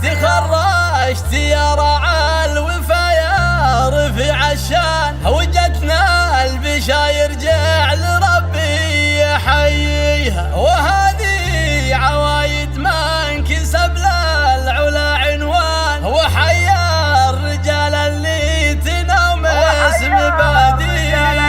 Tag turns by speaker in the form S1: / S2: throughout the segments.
S1: تخرجت يا رعى الوفا يا رفيع الشان، وجتنا البشاير جعل ربي يحييها، وهذه عوايد ما انكسب للعلا عنوان، وحيا الرجال اللي تنومس مباديها.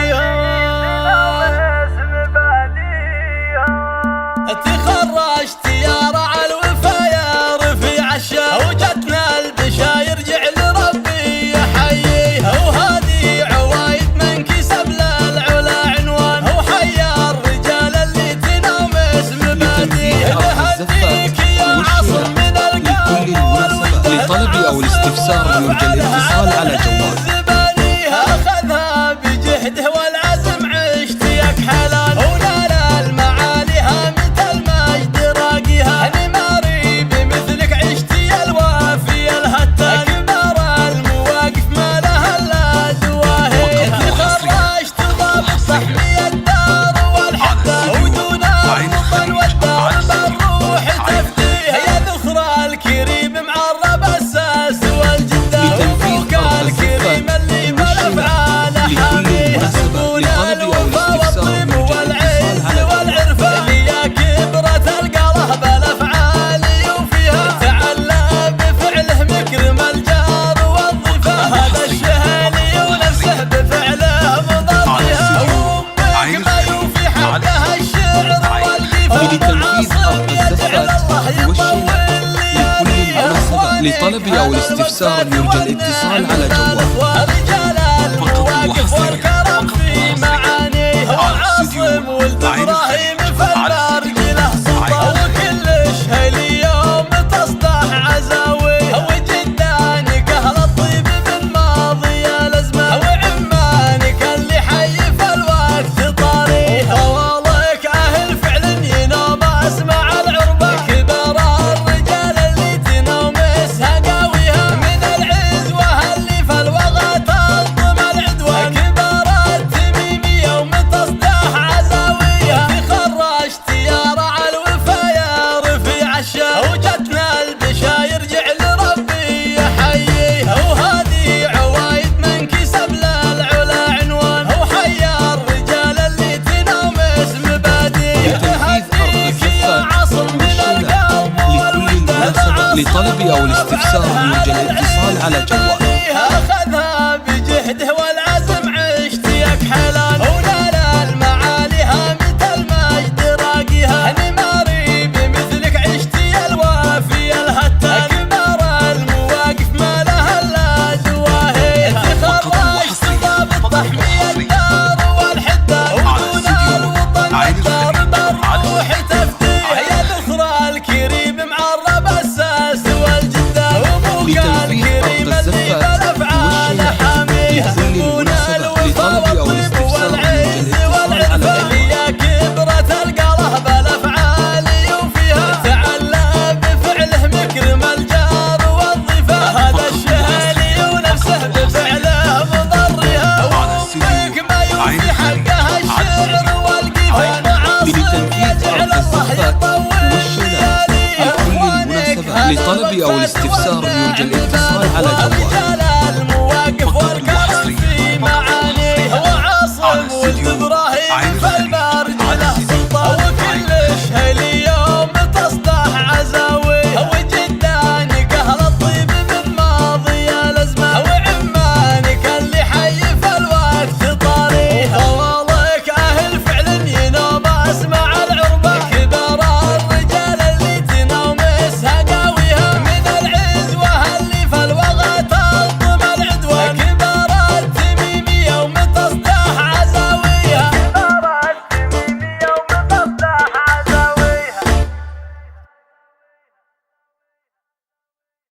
S1: تخرجت يا رعى الوفا يا رفيع الشان، وجتنا البشاير جعل ربي يحييها، وهذه عوايد ما انكسب للعلا عنوان، وحيا الرجال اللي تنومس مباديها. نهديك يا عصر من القلب والوداد،
S2: لطلب أو الاستفسار يرجى الاتصال على جوال
S1: زبانيها أخذها بجهده والعزم عشت يكحلان، ونال المعاليها مثل المجد راقيها، أنا ماري بمثلك عشت يا الوافي الهتان، أكبر المواقف ما لها إلا دواهيها. تخرجت ضابط صحمي الدار والحدة، ودون الوطن والدار بالروح تفتيها، يا ذخر الكريم معرب الساس والجدة، وفوق الكريم اللي بالافعال حاميها، دون الوفا والطيب والعز والعرفان، يا كبرة القلب بالافعال يوفيها، تعلى بفعله مكرم الجار والضيفان، هذا الشهلي ونفسه بفعله مضرها، وامك ما يوفي حقها الشعر والقفا،
S2: لتنفيذ أرض الزفات والشيلات لكل المناسبات. لطلب أو الاستفسار يرجى الاتصال على جوال
S1: رجال المواقف والكرم في معانيها، وعاصم ولد ابراهيم فالارجله سلطان، وكل شهل يوم تصدح عزاويها، وجدانك اهل الطيب من ماضي الازمان، وعمانك اللي حي في الوقت طاريها، وطوالك اهل فعل ينوم اسمع العربه، كبر الرجال اللي تنومسها قاويها، من العزوه اللي في الوغى تلطم العدوان، كبر التميمي يوم تصدح عزاويها. تخرجت يا رعى الوفا يا رفيع الشان، وجتنا البشاير جعل ربي يحييها، وهذه عوايد ما انكسب للعلا عنوان، وحيا الرجال اللي تنومس مباديها. نهديك يا عصر من القلب والوداد،
S2: لطلب أو الاستفسار يرجى الاتصال على جوال
S1: أخذها بجهده والعزم عشت يكحلان، ونال المعاليها مثل المجد راقيها، أنا ماري بمثلك عشت يا الوافي الهتان، أكبر المواقف ما لها إلا دواهيها. تخرجت ضابط صحمي الدار والحدة، ودون الوطن والدار بالروح تفتيها، يا ذخر الكريم معرب الساس والجدة، وفوق الكريم اللي بالافعال حاميها، دون الوفا والطيب والعز والعرفان، يا كبرة القلب بالافعال يوفيها، تعلى بفعله مكرم الجار والضيفان، هذا الشهلي ونفسه بفعله مضرها، وامك ما يوفي حقها الشعر والقفان، عاصم يجعل الله يطول لياليها.
S2: لطلب أو الاستفسار يرجى الاتصال على جوال